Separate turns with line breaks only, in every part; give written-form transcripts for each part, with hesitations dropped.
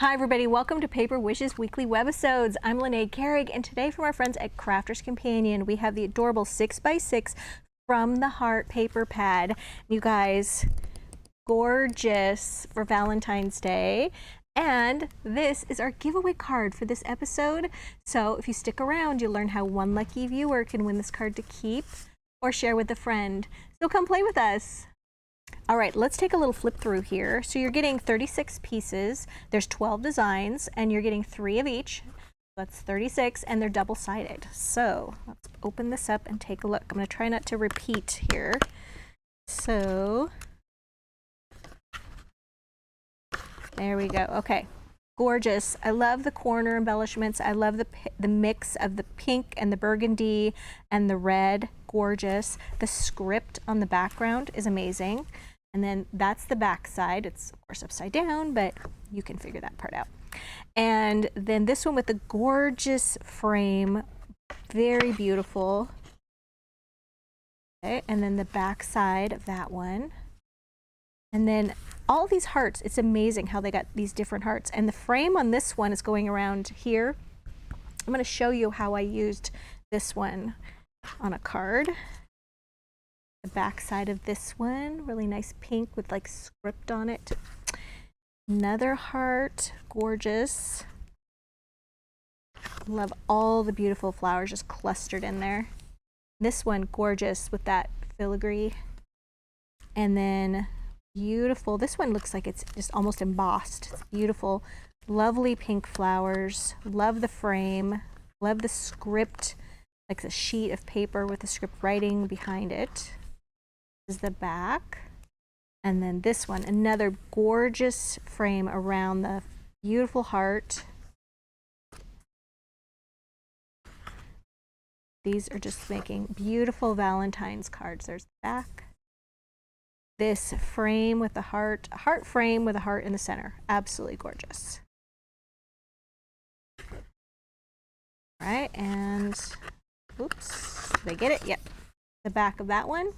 Hi everybody, welcome to Paper Wishes Weekly Webisodes. I'm Lene Carrig, and today from our friends at Crafter's Companion, we have the adorable 6x6 From the Heart paper pad. You guys, gorgeous for Valentine's Day. And this is our giveaway card for this episode. So if you stick around, you'll learn how one lucky viewer can win this card to keep or share with a friend. So come play with us. All right, let's take a little flip through here. So you're getting 36 pieces. There's 12 designs, and you're getting 3 of each. That's 36, and they're double-sided. So let's open this up and take a look. I'm going to try not to repeat here. So there we go. Okay, gorgeous. I love the corner embellishments. I love the mix of the pink and the burgundy and the red. Gorgeous. The script on the background is amazing. And then that's the back side. It's of course upside down, but you can figure that part out. And then this one with the gorgeous frame, very beautiful. Okay, and then the back side of that one. And then all these hearts, it's amazing how they got these different hearts. And the frame on this one is going around here. I'm going to show you how I used this one on a card. The back side of this one, really nice pink with like script on it. Another heart, gorgeous. Love all the beautiful flowers just clustered in there. This one, gorgeous with that filigree. And then beautiful, this one looks like it's just almost embossed. It's beautiful, lovely pink flowers. Love the frame, love the script, like the sheet of paper with the script writing behind it. This is the back. And then this one, another gorgeous frame around the beautiful heart. These are just making beautiful Valentine's cards. There's the back. This frame with the heart, a heart frame with a heart in the center. Absolutely gorgeous. All right, and oops, did I get it? Yep. The back of that one.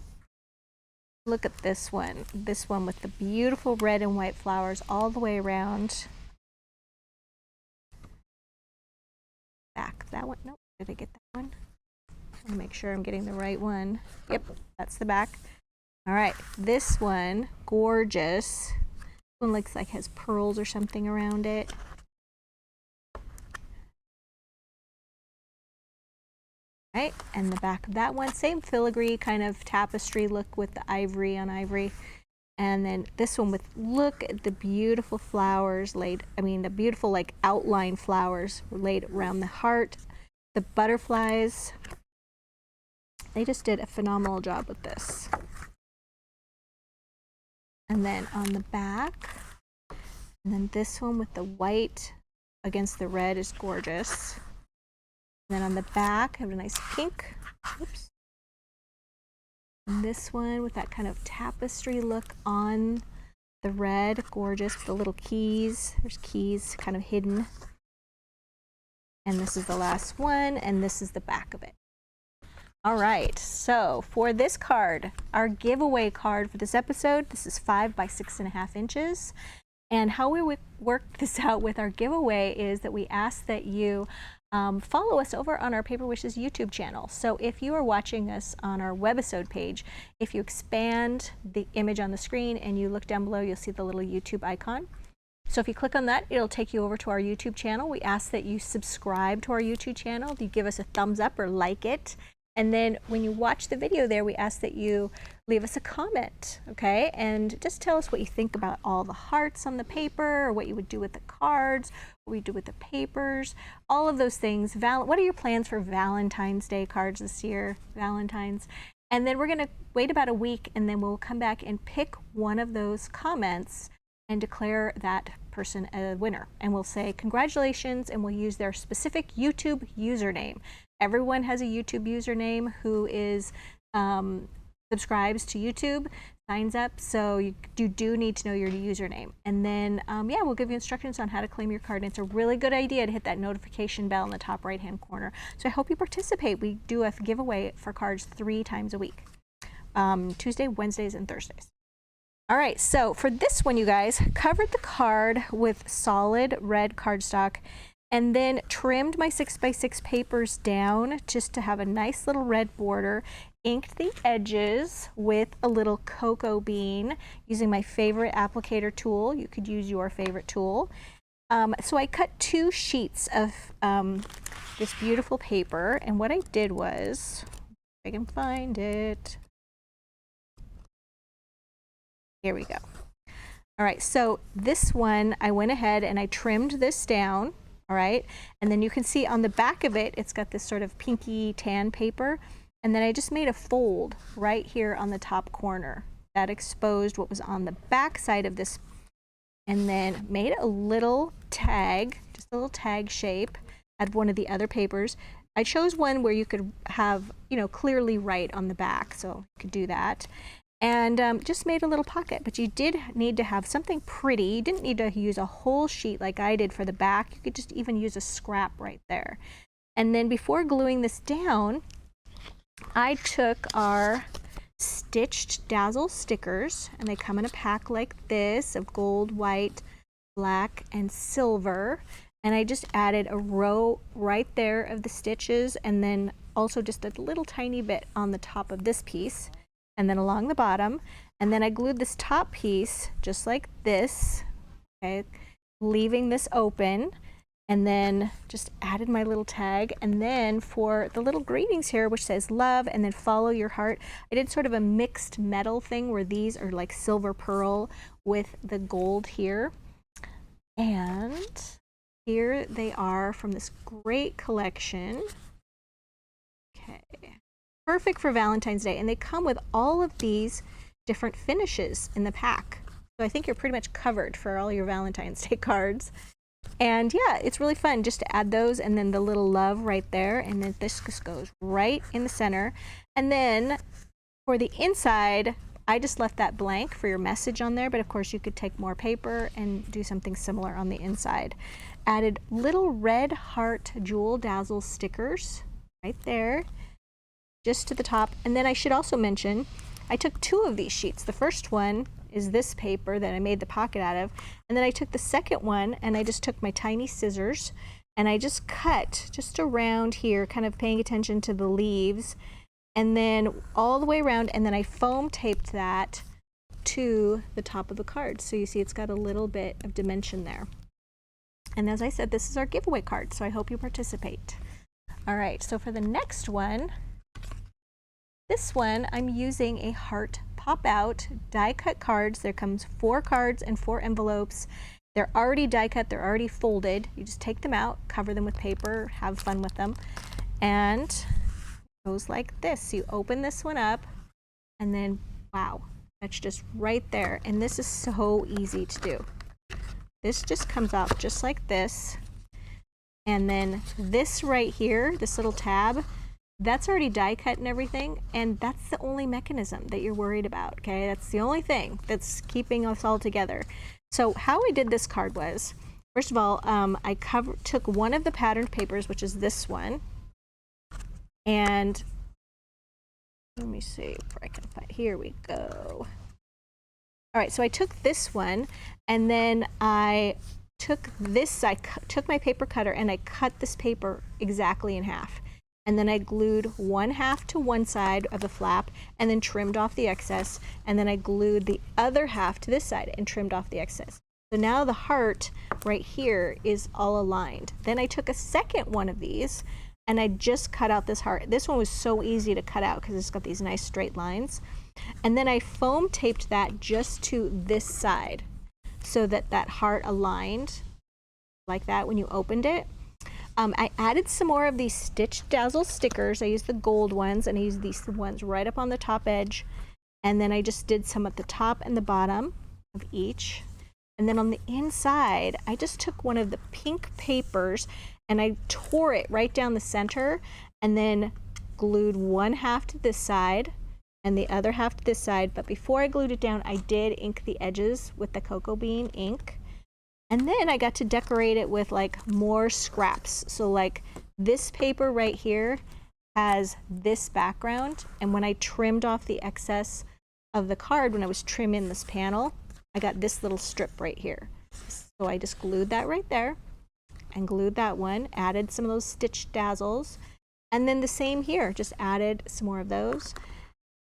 Look at this one with the beautiful red and white flowers all the way around. Back, that one, nope, did I get that one? Let me make sure I'm getting the right one. Yep, that's the back. All right, this one, gorgeous. This one looks like it has pearls or something around it. Right, and the back of that one, same filigree kind of tapestry look with the ivory on ivory. And then this one with, look at the beautiful flowers laid, I mean the beautiful like outline flowers laid around the heart. The butterflies, they just did a phenomenal job with this. And then on the back, and then this one with the white against the red is gorgeous. And then on the back, I have a nice pink. Oops. And this one with that kind of tapestry look on the red, gorgeous with the little keys. There's keys kind of hidden. And this is the last one, and this is the back of it. All right, so for this card, our giveaway card for this episode, this is 5 by 6.5 inches. And how we work this out with our giveaway is that we ask that you follow us over on our Paper Wishes YouTube channel. So if you are watching us on our webisode page, if you expand the image on the screen and you look down below, you'll see the little YouTube icon. So if you click on that, it'll take you over to our YouTube channel. We ask that you subscribe to our YouTube channel, you give us a thumbs up or like it. And then when you watch the video there, we ask that you leave us a comment, okay? And just tell us what you think about all the hearts on the paper, or what you would do with the cards, what we do with the papers, all of those things. What are your plans for Valentine's Day cards this year, Valentine's? And then we're gonna wait about a week, and then we'll come back and pick one of those comments and declare that person a winner. And we'll say congratulations, and we'll use their specific YouTube username. Everyone has a YouTube username who is subscribes to YouTube, signs up, so you do need to know your username. And then, yeah, we'll give you instructions on how to claim your card. And it's a really good idea to hit that notification bell in the top right-hand corner. So I hope you participate. We do a giveaway for cards 3 times a week, Tuesday, Wednesdays, and Thursdays. All right, so for this one, you guys, covered the card with solid red cardstock and then trimmed my 6x6 papers down just to have a nice little red border, inked the edges with a little cocoa bean using my favorite applicator tool. You could use your favorite tool. So I cut 2 sheets of this beautiful paper, and what I did was, if I can find it, here we go. All right, so this one, I went ahead and I trimmed this down, all right? And then you can see on the back of it, it's got this sort of pinky tan paper. And then I just made a fold right here on the top corner. That exposed what was on the back side of this, and then made a little tag, just a little tag shape at one of the other papers. I chose one where you could have, you know, clearly write on the back, so you could do that. And just made a little pocket, but you did need to have something pretty. You didn't need to use a whole sheet like I did for the back. You could just even use a scrap right there. And then before gluing this down, I took our stitched Dazzle stickers, and they come in a pack like this of gold, white, black, and silver. And I just added a row right there of the stitches, and then also just a little tiny bit on the top of this piece, and then along the bottom. And then I glued this top piece just like this, okay, leaving this open, and then just added my little tag. And then for the little greetings here, which says love and then follow your heart, I did sort of a mixed metal thing where these are like silver pearl with the gold here. And here they are from this great collection. Okay. Perfect for Valentine's Day, and they come with all of these different finishes in the pack. So I think you're pretty much covered for all your Valentine's Day cards. And yeah, it's really fun just to add those, and then the little love right there, and then this just goes right in the center. And then for the inside, I just left that blank for your message on there, but of course you could take more paper and do something similar on the inside. Added little red heart jewel dazzle stickers right there, just to the top. And then I should also mention, I took 2 of these sheets. The first one is this paper that I made the pocket out of, and then I took the second one and I just took my tiny scissors and I just cut just around here, kind of paying attention to the leaves, and then all the way around, and then I foam taped that to the top of the card. So you see it's got a little bit of dimension there. And as I said, this is our giveaway card, so I hope you participate. All right, so for the next one, this one, I'm using a heart pop out die cut cards. There comes 4 cards and 4 envelopes. They're already die cut, they're already folded. You just take them out, cover them with paper, have fun with them. And it goes like this. You open this one up, and then wow, that's just right there. And this is so easy to do. This just comes out just like this. And then this right here, this little tab, that's already die cut and everything, and that's the only mechanism that you're worried about, okay? That's the only thing that's keeping us all together. So how I did this card was, first of all, I took one of the patterned papers, which is this one, and let me see if I can find, here we go. All right, so I took this one, and then I took this, I took my paper cutter and I cut this paper exactly in half. And then I glued 1/2 to one side of the flap and then trimmed off the excess. And then I glued the other half to this side and trimmed off the excess. So now the heart right here is all aligned. Then I took a second one of these and I just cut out this heart. This one was so easy to cut out because it's got these nice straight lines. And then I foam taped that just to this side so that that heart aligned like that when you opened it. I added some more of these stitched dazzle stickers. I used the gold ones, and I used these ones right up on the top edge. And then I just did some at the top and the bottom of each. And then on the inside, I just took one of the pink papers and I tore it right down the center, and then glued 1/2 to this side and the other half to this side. But before I glued it down, I did ink the edges with the cocoa bean ink. And then I got to decorate it with like more scraps. So like this paper right here has this background, and when I trimmed off the excess of the card, when I was trimming this panel, I got this little strip right here. So I just glued that right there and glued that one, added some of those stitch dazzles, and then the same here, just added some more of those.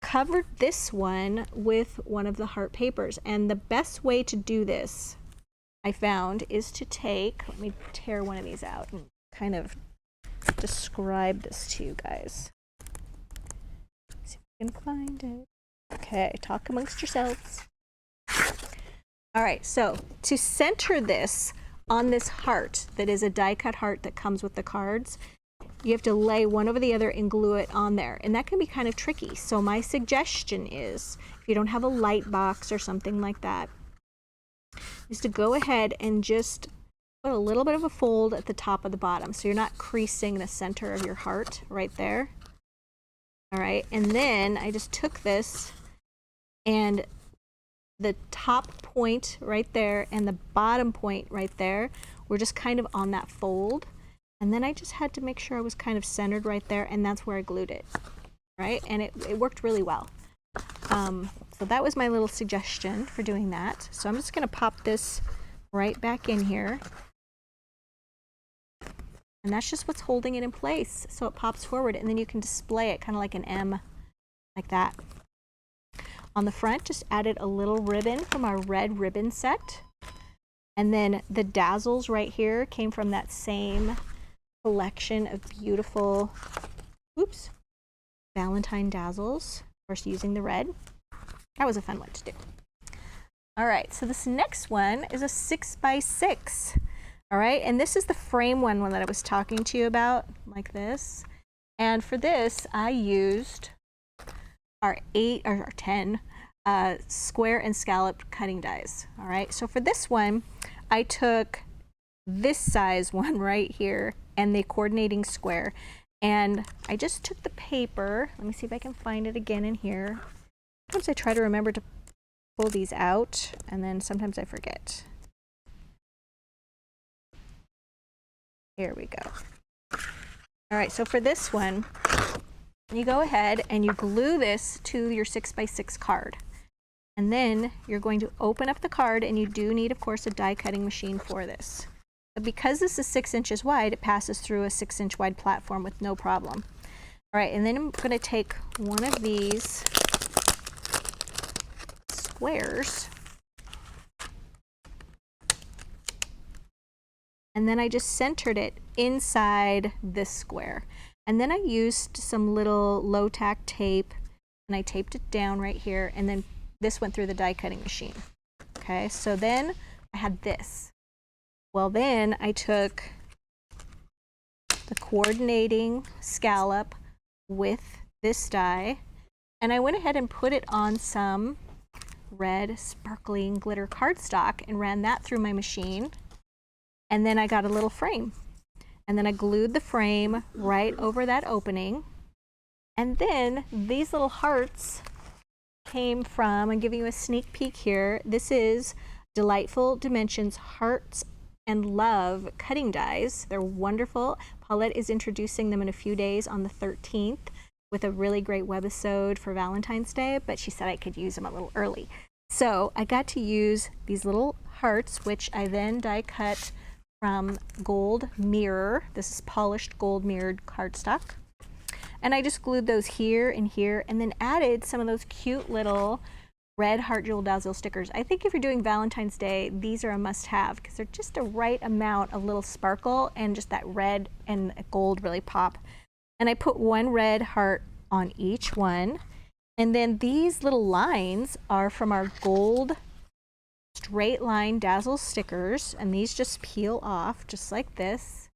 Covered this one with one of the heart papers, and the best way to do this, I found, is to take, let me tear one of these out and kind of describe this to you guys. See if I can find it. Okay, talk amongst yourselves. All right, so to center this on this heart that is a die cut heart that comes with the cards, you have to lay one over the other and glue it on there, and that can be kind of tricky. So my suggestion is, if you don't have a light box or something like that, is to go ahead and just put a little bit of a fold at the top of the bottom, so you're not creasing the center of your heart right there. All right, and then I just took this, and the top point right there and the bottom point right there were just kind of on that fold. And then I just had to make sure I was kind of centered right there, and that's where I glued it, right? And it worked really well. So that was my little suggestion for doing that. So I'm just gonna pop this right back in here. And that's just what's holding it in place. So it pops forward, and then you can display it kind of like an M, like that. On the front, just added a little ribbon from our red ribbon set. And then the dazzles right here came from that same collection of beautiful, Valentine dazzles. Of course, using the red. That was a fun one to do. All right, so this next one is a 6x6. All right, and this is the frame one that I was talking to you about, like this. And for this, I used our 8 or 10 square and scallop cutting dies. All right, so for this one, I took this size one right here and the coordinating square, and I just took the paper. Let me see if I can find it again in here. Sometimes I try to remember to pull these out, and then sometimes I forget. Here we go. All right, so for this one, you go ahead and you glue this to your 6x6 card. And then you're going to open up the card, and you do need, of course, a die cutting machine for this. But because this is 6 inches wide, it passes through a 6-inch wide platform with no problem. All right, and then I'm going to take one of these squares, and then I just centered it inside this square. And then I used some little low tack tape, and I taped it down right here, and then this went through the die cutting machine. Okay, so then I had this. Well, then I took the coordinating scallop with this die, and I went ahead and put it on some red sparkling glitter cardstock and ran that through my machine. And then I got a little frame, and then I glued the frame right over that opening. And then these little hearts came from, I'm giving you a sneak peek here, this is Delightful Dimensions Hearts and Love cutting dies. They're wonderful. Paulette is introducing them in a few days on the 13th with a really great webisode for Valentine's Day, but she said I could use them a little early. So I got to use these little hearts, which I then die cut from gold mirror. This is polished gold mirrored cardstock. And I just glued those here and here, and then added some of those cute little red heart jewel dazzle stickers. I think if you're doing Valentine's Day, these are a must-have because they're just the right amount of little sparkle, and just that red and gold really pop. And I put one red heart on each one. And then these little lines are from our gold straight line dazzle stickers, and these just peel off just like this.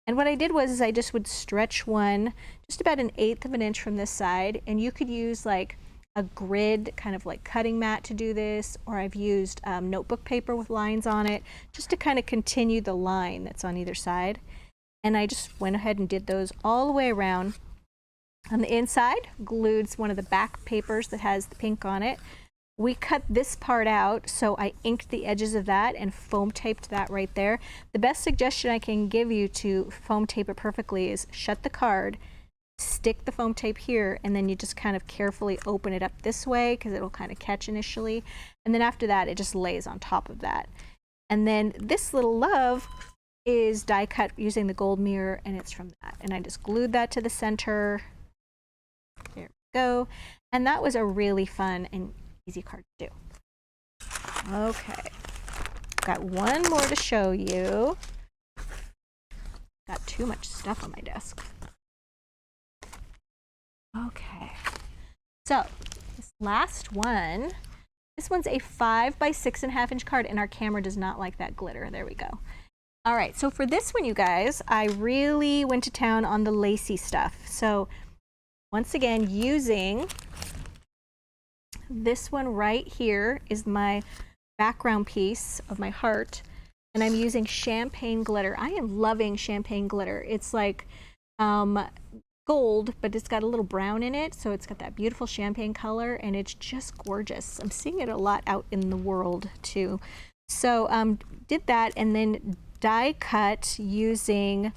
And what I did was I just would stretch one just about 1/8 of an inch from this side, and you could use like a grid kind of like cutting mat to do this, or I've used notebook paper with lines on it just to kind of continue the line that's on either side. And I just went ahead and did those all the way around. On the inside, glued one of the back papers that has the pink on it. We cut this part out, so I inked the edges of that and foam taped that right there. The best suggestion I can give you to foam tape it perfectly is shut the card stick the foam tape here, and then you just kind of carefully open it up this way because it'll kind of catch initially. And then after that, it just lays on top of that. And then this little love is die cut using the gold mirror, and it's from that. And I just glued that to the center. There we go. And that was a really fun and easy card to do. Okay, got one more to show you. Got too much stuff on my desk. Okay, so this last one, this one's a 5 by 6.5 inch card, and our camera does not like that glitter. There we go. All right, so for this one, you guys, I really went to town on the Lacy stuff. So once again, using this one right here is my background piece of my heart, and I'm using champagne glitter. I am loving champagne glitter. It's like gold, but it's got a little brown in it, so it's got that beautiful champagne color, and it's just gorgeous. I'm seeing it a lot out in the world too. So did that, and then die cut using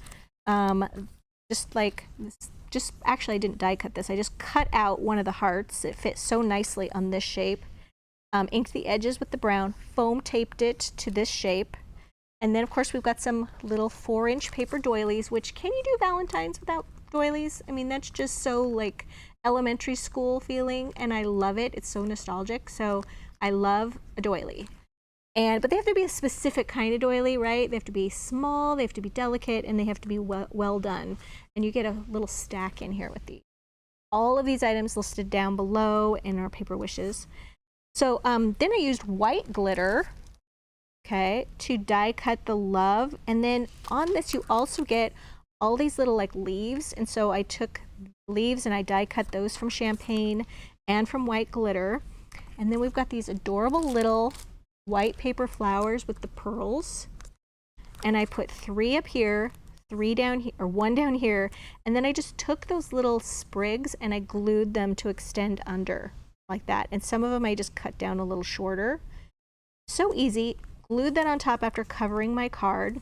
actually I didn't die cut this. I just cut out one of the hearts. It fits so nicely on this shape. Inked the edges with the brown, foam taped it to this shape. And then of course we've got some little 4-inch paper doilies, which can you do Valentines without doilies? I mean, that's just so like elementary school feeling, and I love it. It's so nostalgic. So I love a doily. But they have to be a specific kind of doily, right? They have to be small, they have to be delicate, and they have to be well done. And you get a little stack in here with these. All of these items listed down below in our paper wishes. So then I used white glitter, okay, to die cut the love. And then on this, you also get all these little like leaves. And so I took leaves and I die cut those from champagne and from white glitter. And then we've got these adorable little white paper flowers with the pearls. And I put 3 up here, 3 down here, or 1 down here. And then I just took those little sprigs and I glued them to extend under like that. And some of them I just cut down a little shorter. So easy. Glued that on top after covering my card.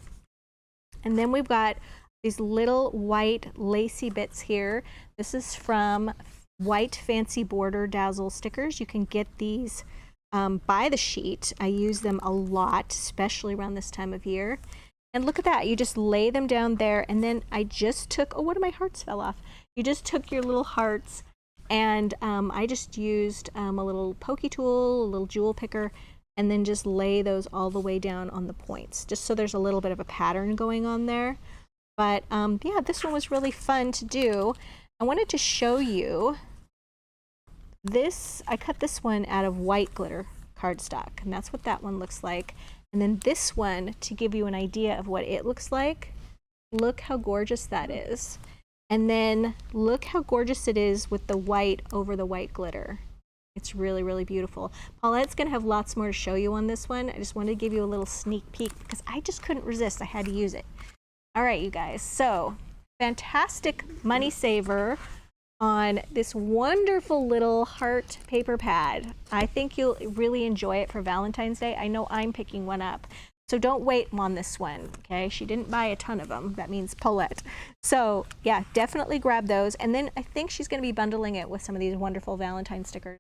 And then we've got these little white lacy bits here. This is from White Fancy Border Dazzle stickers. You can get these by the sheet. I use them a lot, especially around this time of year. And look at that. You just lay them down there. And then I just took, oh, one of my hearts fell off. You just took your little hearts, and I just used a little pokey tool, a little jewel picker, and then just lay those all the way down on the points, just so there's a little bit of a pattern going on there. But yeah, this one was really fun to do. I wanted to show you this. I cut this one out of white glitter cardstock, and that's what that one looks like. And then this one, to give you an idea of what it looks like, look how gorgeous that is. And then look how gorgeous it is with the white over the white glitter. It's really, really beautiful. Paulette's gonna have lots more to show you on this one. I just wanted to give you a little sneak peek because I just couldn't resist. I had to use it. All right, you guys, so fantastic money saver on this wonderful little heart paper pad. I think you'll really enjoy it for Valentine's Day. I know I'm picking one up. So don't wait on this one, okay? She didn't buy a ton of them. That means Paulette. So yeah, definitely grab those. And then I think she's gonna be bundling it with some of these wonderful Valentine stickers.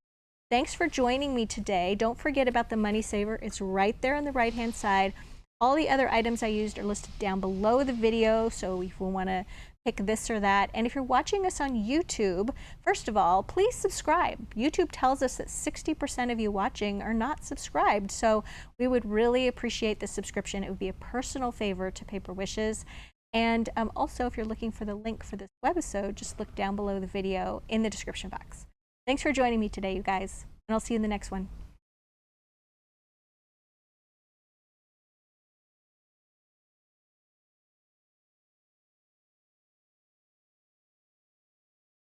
Thanks for joining me today. Don't forget about the money saver. It's right there on the right-hand side. All the other items I used are listed down below the video, so if you wanna pick this or that. And if you're watching us on YouTube, first of all, please subscribe. YouTube tells us that 60% of you watching are not subscribed, so we would really appreciate the subscription. It would be a personal favor to Paper Wishes. And also, if you're looking for the link for this webisode, just look down below the video in the description box. Thanks for joining me today, you guys, and I'll see you in the next one.